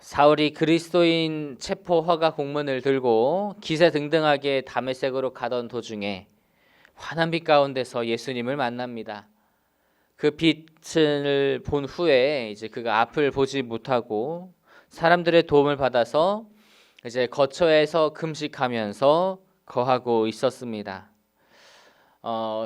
사울이 그리스도인 체포 허가 공문을 들고 기세등등하게 다메섹으로 가던 도중에 환한 빛 가운데서 예수님을 만납니다. 그 빛을 본 후에 이제 그가 앞을 보지 못하고 사람들의 도움을 받아서 이제 거처에서 금식하면서 거하고 있었습니다.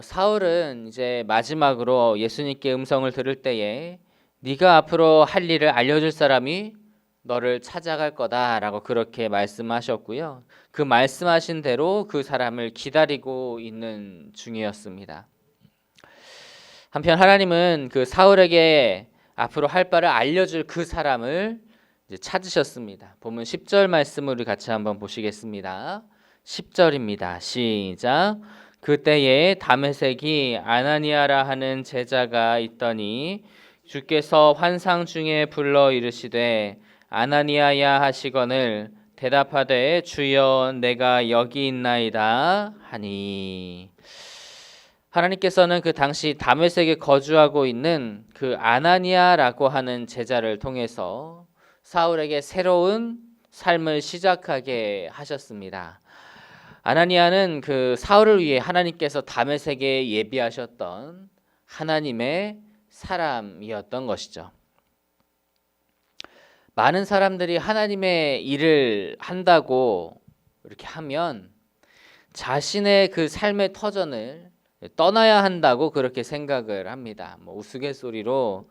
사울은 이제 마지막으로 예수님께 음성을 들을 때에 네가 앞으로 할 일을 알려줄 사람이 너를 찾아갈 거다라고 그렇게 말씀하셨고요. 그 말씀하신 대로 그 사람을 기다리고 있는 중이었습니다. 한편 하나님은 그 사울에게 앞으로 할 바를 알려줄 그 사람을 이제 찾으셨습니다. 본문 10절 말씀을 같이 한번 보시겠습니다. 10절입니다. 시작. 그때에 다메섹이 아나니아라 하는 제자가 있더니 주께서 환상 중에 불러 이르시되 아나니아야 하시거늘 대답하되 주여 내가 여기 있나이다 하니. 하나님께서는 그 당시 다메섹에 거주하고 있는 그 아나니아라고 하는 제자를 통해서 사울에게 새로운 삶을 시작하게 하셨습니다. 아나니아는 그 사울을 위해 하나님께서 다메섹에 예비하셨던 하나님의 사람이었던 것이죠. 많은 사람들이 하나님의 일을 한다고 이렇게 하면 자신의 그 삶의 터전을 떠나야 한다고 그렇게 생각을 합니다. 우스갯소리로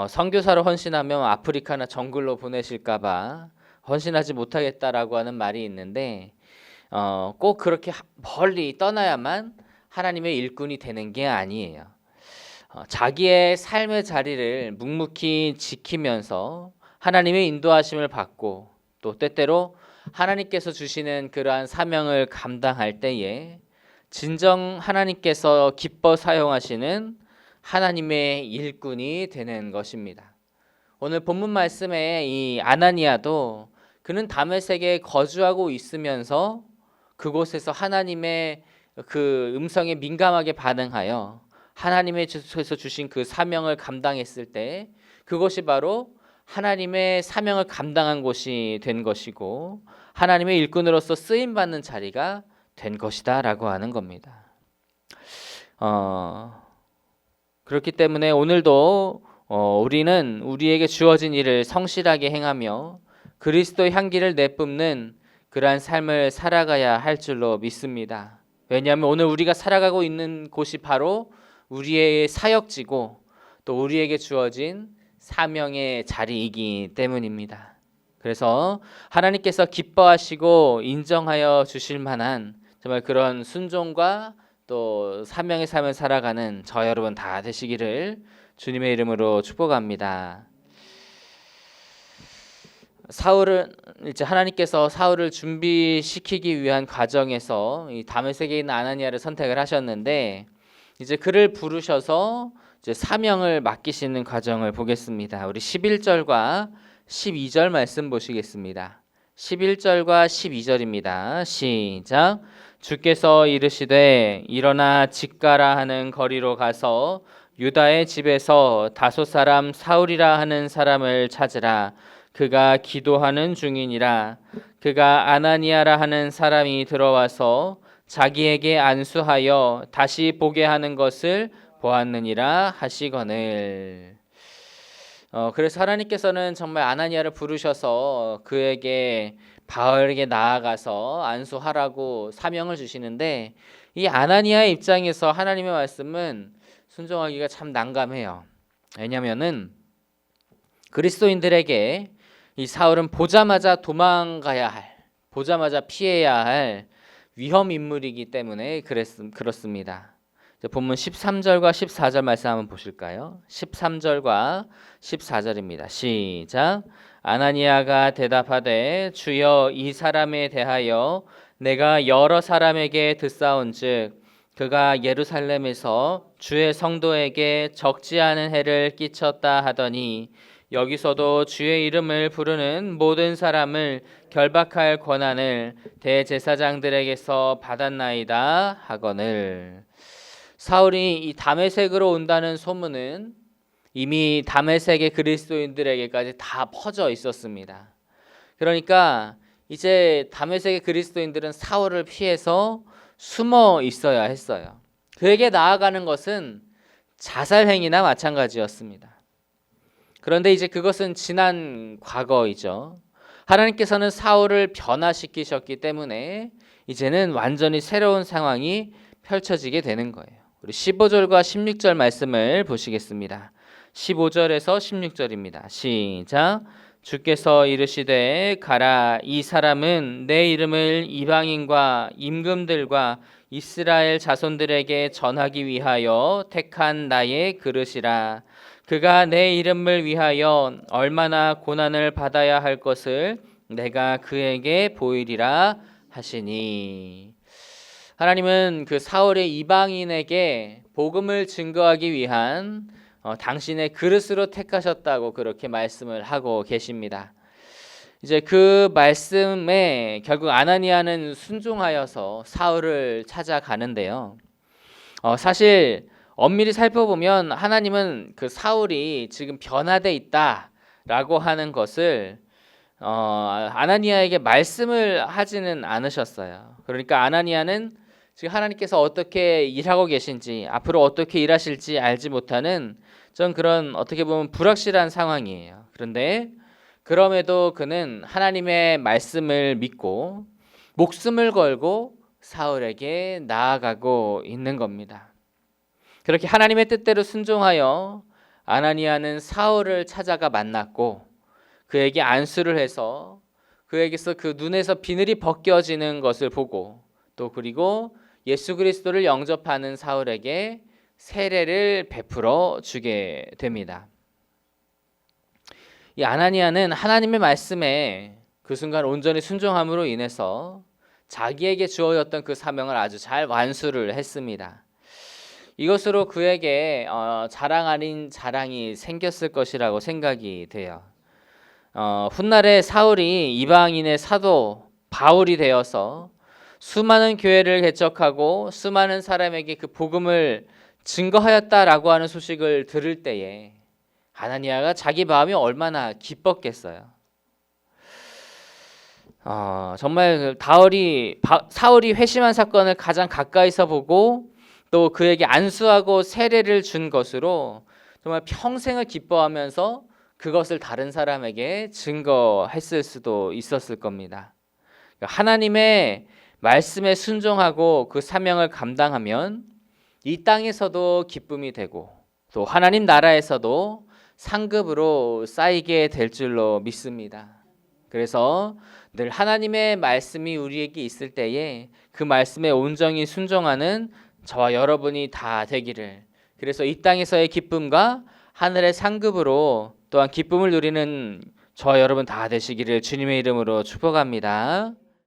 선교사로 헌신하면 아프리카나 정글로 보내실까봐 헌신하지 못하겠다라고 하는 말이 있는데 꼭 그렇게 멀리 떠나야만 하나님의 일꾼이 되는 게 아니에요. 자기의 삶의 자리를 묵묵히 지키면서 하나님의 인도하심을 받고 또 때때로 하나님께서 주시는 그러한 사명을 감당할 때에 진정 하나님께서 기뻐 사용하시는 하나님의 일꾼이 되는 것입니다. 오늘 본문 말씀에 이 아나니아도 그는 다메섹에 거주하고 있으면서 그곳에서 하나님의 그 음성에 민감하게 반응하여 하나님의 주에서 주신 그 사명을 감당했을 때 그것이 바로 하나님의 사명을 감당한 곳이 된 것이고 하나님의 일꾼으로서 쓰임 받는 자리가 된 것이다라고 하는 겁니다. 그렇기 때문에 오늘도 우리는 우리에게 주어진 일을 성실하게 행하며 그리스도의 향기를 내뿜는 그러한 삶을 살아가야 할 줄로 믿습니다. 왜냐하면 오늘 우리가 살아가고 있는 곳이 바로 우리의 사역지고 또 우리에게 주어진 사명의 자리이기 때문입니다. 그래서 하나님께서 기뻐하시고 인정하여 주실 만한 정말 그런 순종과 또 사명의 삶을 살아가는 저 여러분 다 되시기를 주님의 이름으로 축복합니다. 사울은 이제 하나님께서 사울을 준비시키기 위한 과정에서 이 다메섹에 있는 아나니아를 선택을 하셨는데 이제 그를 부르셔서 이제 사명을 맡기시는 과정을 보겠습니다. 우리 11절과 12절 말씀 보시겠습니다. 11절과 12절입니다. 시작. 주께서 이르시되 일어나 직가라 하는 거리로 가서 유다의 집에서 다소 사람 사울이라 하는 사람을 찾으라. 그가 기도하는 중이니라. 그가 아나니아라 하는 사람이 들어와서 자기에게 안수하여 다시 보게 하는 것을 보았느니라 하시거늘. 그래서 하나님께서는 정말 아나니아를 부르셔서 그에게 바울에게 나아가서 안수하라고 사명을 주시는데 이 아나니아의 입장에서 하나님의 말씀은 순종하기가 참 난감해요. 왜냐하면은 그리스도인들에게 이 사울은 보자마자 도망가야 할, 보자마자 피해야 할 위험 인물이기 때문에 그렇습니다. 본문 13절과 14절 말씀 한번 보실까요? 13절과 14절입니다. 시작. 아나니아가 대답하되 주여 이 사람에 대하여 내가 여러 사람에게 듣사온즉 그가 예루살렘에서 주의 성도에게 적지 않은 해를 끼쳤다 하더니 여기서도 주의 이름을 부르는 모든 사람을 결박할 권한을 대제사장들에게서 받았나이다 하거늘. 사울이 이 다메섹으로 온다는 소문은 이미 다메섹의 그리스도인들에게까지 다 퍼져 있었습니다. 그러니까 이제 다메섹의 그리스도인들은 사울을 피해서 숨어 있어야 했어요. 그에게 나아가는 것은 자살 행위나 마찬가지였습니다. 그런데 이제 그것은 지난 과거이죠. 하나님께서는 사울을 변화시키셨기 때문에 이제는 완전히 새로운 상황이 펼쳐지게 되는 거예요. 우리 15절과 16절 말씀을 보시겠습니다. 15절에서 16절입니다. 시작. 주께서 이르시되 가라, 이 사람은 내 이름을 이방인과 임금들과 이스라엘 자손들에게 전하기 위하여 택한 나의 그릇이라. 그가 내 이름을 위하여 얼마나 고난을 받아야 할 것을 내가 그에게 보이리라 하시니. 하나님은 그 사울의 이방인에게 복음을 증거하기 위한 당신의 그릇으로 택하셨다고 그렇게 말씀을 하고 계십니다. 이제 그 말씀에 결국 아나니아는 순종하여서 사울을 찾아가는데요. 사실 엄밀히 살펴보면 하나님은 그 사울이 지금 변화돼 있다라고 하는 것을 아나니아에게 말씀을 하지는 않으셨어요. 그러니까 아나니아는 지금 하나님께서 어떻게 일하고 계신지, 앞으로 어떻게 일하실지 알지 못하는 좀 그런 어떻게 보면 불확실한 상황이에요. 그런데 그럼에도 그는 하나님의 말씀을 믿고 목숨을 걸고 사울에게 나아가고 있는 겁니다. 그렇게 하나님의 뜻대로 순종하여 아나니아는 사울을 찾아가 만났고 그에게 안수를 해서 그에게서 그 눈에서 비늘이 벗겨지는 것을 보고 또 그리고 예수 그리스도를 영접하는 사울에게 세례를 베풀어 주게 됩니다. 이 아나니아는 하나님의 말씀에 그 순간 온전히 순종함으로 인해서 자기에게 주어졌던 그 사명을 아주 잘 완수를 했습니다. 이것으로 그에게 자랑 아닌 자랑이 생겼을 것이라고 생각이 돼요. 훗날에 사울이 이방인의 사도 바울이 되어서 수많은 교회를 개척하고 수많은 사람에게 그 복음을 증거하였다라고 하는 소식을 들을 때에 아나니아가 자기 마음이 얼마나 기뻤겠어요. 정말 사울이 회심한 사건을 가장 가까이서 보고 또 그에게 안수하고 세례를 준 것으로 정말 평생을 기뻐하면서 그것을 다른 사람에게 증거했을 수도 있었을 겁니다. 하나님의 말씀에 순종하고 그 사명을 감당하면 이 땅에서도 기쁨이 되고 또 하나님 나라에서도 상급으로 쌓이게 될 줄로 믿습니다. 그래서 늘 하나님의 말씀이 우리에게 있을 때에 그 말씀에 온전히 순종하는 저와 여러분이 다 되기를, 그래서 이 땅에서의 기쁨과 하늘의 상급으로 또한 기쁨을 누리는 저와 여러분 다 되시기를 주님의 이름으로 축복합니다.